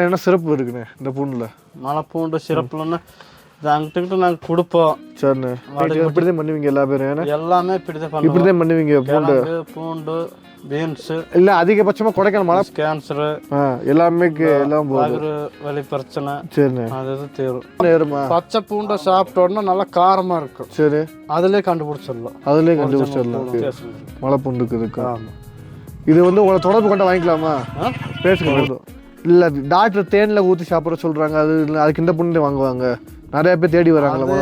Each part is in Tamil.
என்ன சிறப்பு இருக்குண்ணே இந்த பூண்டில்? மலைப்பூண்டு சிறப்புலன்னு அங்கிட்ட நாங்கள் கொடுப்போம். சரிண்ணே. இப்படிதான் பண்ணுவீங்க எல்லா பேரும்? எல்லாமே இப்படிதான் இப்படிதான் பண்ணுவீங்க. பூண்டு பூண்டு பீன்ஸு இல்லை அதிகபட்சமாக கொடைக்கானல் மலை கேன்சரு எல்லாமே எல்லாம் வயிறு வலி பிரச்சனை. சரிண்ணே. அது தேரும். பச்சை பூண்டை சாப்பிட்டோன்னா நல்லா காரமாக இருக்கும். சரி, அதுலேயே கண்டுபிடிச்சிடலாம். அதுலேயே கண்டுபிடிச்சிடலாம் மலை பூண்டுக்கு இருக்கு. இது வந்து உங்களை தொடர்பு கொண்டா வாங்கிக்கலாமா? பேசுங்க. இல்லை டாக்டர் தேனில் ஊற்றி சாப்பிட்ற சொல்கிறாங்க, அது இல்லை அதுக்கு இந்த பூண்டு வாங்குவாங்க, நிறைய பேர் தேடி வராங்களா?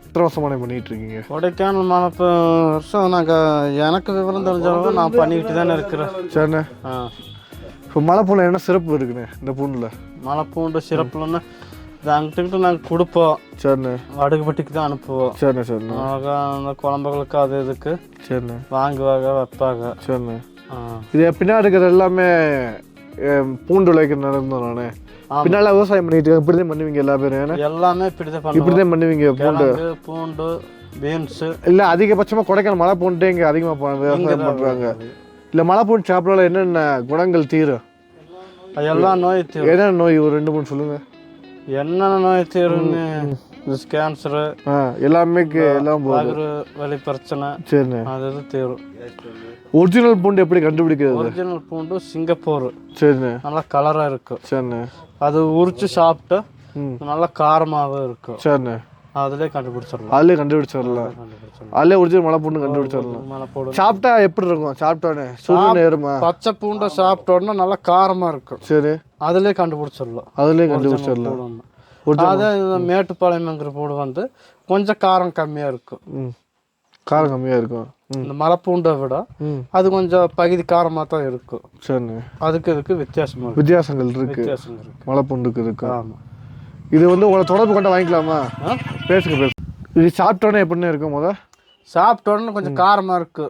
எத்தனை வருஷமான பண்ணிட்டு இருக்கீங்க? கொடைக்கானல் மலை வருஷம் நாங்கள் எனக்கு விவரம் தெரிஞ்சவங்க நான் பண்ணிக்கிட்டு தானே இருக்கிறேன். சரிண்ணே. இப்போ மலைப்பூண்டில் என்ன சிறப்பு இருக்குண்ணே இந்த பூண்டில்? மலைப்பூண்டு சிறப்புலன்னு அங்கிட்ட நாங்கள் கொடுப்போம். சரிண்ணே. வடுகுப்பட்டிக்கு தான் அனுப்புவோம். சரிண்ணே. சரிண்ணே. அந்த குழம்புகளுக்கு அது இதுக்கு சரிண்ணே வாங்குவாங்க வைப்பாங்க. சரிண்ணே. இது பின்னாடி இருக்கிறது எல்லாமே பூண்டு விளைக்க நடந்தோம். நானே பின்னால விவசாயம் பண்ணிட்டு இப்படிதான் பண்ணுவீங்க எல்லா பேரும்? எல்லாமே இப்படிதான் பண்ணுவீங்க. பூண்டு பீன்ஸு இல்லை அதிகபட்சமாக கொடைக்கானல் மலை பூண்டு இங்கே அதிகமாக விவசாயம் பண்ணுறாங்க. இல்லை மலை பூண்டு சாப்பிடல என்னென்ன குணங்கள் தீரும்? எல்லாம் நோய் தீரும். என்னென்ன நோய் ஒரு 2-3 சொல்லுங்க. என்னென்ன நோய் தீரும்னு கேன்சரு எல்லாமே எல்லாம் வயிறு வலி பிரச்சனை. சரிண்ணே. அது தீரும். ஒரிஜினல் பூண்டு எப்படி கண்டுபிடிக்கிறது? ஒரிஜினல் பூண்டு சிங்கப்பூர். சரிண்ணே. நல்லா கலராக இருக்கும். சரிண்ணே. அது உரிச்சு சாப்பிட்டு நல்லா காரமாகவும் இருக்கும். சரிண்ணே. அதுலேயே கண்டுபிடிச்சிடலாம். அதுலேயே கண்டுபிடிச்சிடலாம். அதுலேயே ஒரிஜினல் மலை பூண்டு கண்டுபிடிச்சிடலாம். சாப்பிட்டா எப்படி இருக்கும்? சாப்பிட்டோன்னே சூடு ஏறுமா? பச்சை பூண்டை சாப்பிட்டோன்னா நல்லா காரமாக இருக்கும். சரி, அதுலேயே கண்டுபிடிச்சிடலாம். அதுலேயே கண்டுபிடிச்சிடலாம். அதே மேட்டுப்பாளையம்ங்கிற பூண்டு வந்து கொஞ்சம் காரம் கம்மியாக இருக்கும். காரம் கம்மியாக இருக்கும். இந்த மலைப்பூண்டை விட அது கொஞ்சம் பகுதி காரமாக தான் இருக்கும். சரிண்ணே. இதுக்கு வித்தியாசங்கள் இருக்கு. மலைப்பூண்டுக்கு இருக்கு. ஆமாம். இது வந்து உங்களை தொடர்பு கொண்டா வாங்கிக்கலாமா? பேசுங்க. இது சாப்பிட்டோன்னே எப்படின்னு இருக்கும்? சாப்பிட்டோன்னே கொஞ்சம் காரமாக இருக்கு.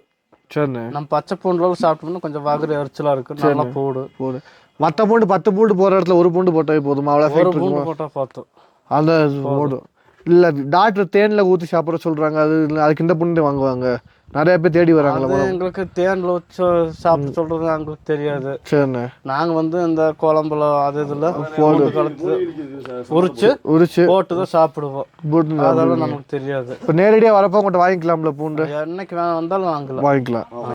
சரிண்ணே. நம்ம பச்சை பூண்டுல சாப்பிட்டோம்னா கொஞ்சம் வயிறு எரிச்சலாக இருக்கு. நல்லா போடு. மற்ற பூண்டு 10 பூண்டு போகிற இடத்துல ஒரு பூண்டு போட்டால் போதுமா? அவ்வளோ பூண்டு போட்டால் பார்த்தோம் அந்த போடும். இல்லை டாக்டர் தேனில் ஊற்றி சாப்பிட்ற சொல்கிறாங்க, அது இல்லை அதுக்கு இந்த பூண்டு வாங்குவாங்க, நிறைய பேர் தேடி வராங்களா? எங்களுக்கு தேனில் வச்சு சாப்பிட சொல்கிறது எங்களுக்கு தெரியாது. சரிண்ணே. நாங்கள் வந்து இந்த குழம்புல அது இதில் பூண்டு கலந்து உரிச்சு போட்டு தான் சாப்பிடுவோம். அதெல்லாம் நமக்கு தெரியாது. இப்போ நேரடியாக வரப்போ உங்கள்கிட்ட வாங்கிக்கலாம்ல பூண்டு? என்னைக்கு வந்தாலும் வாங்கிக்கலாம்.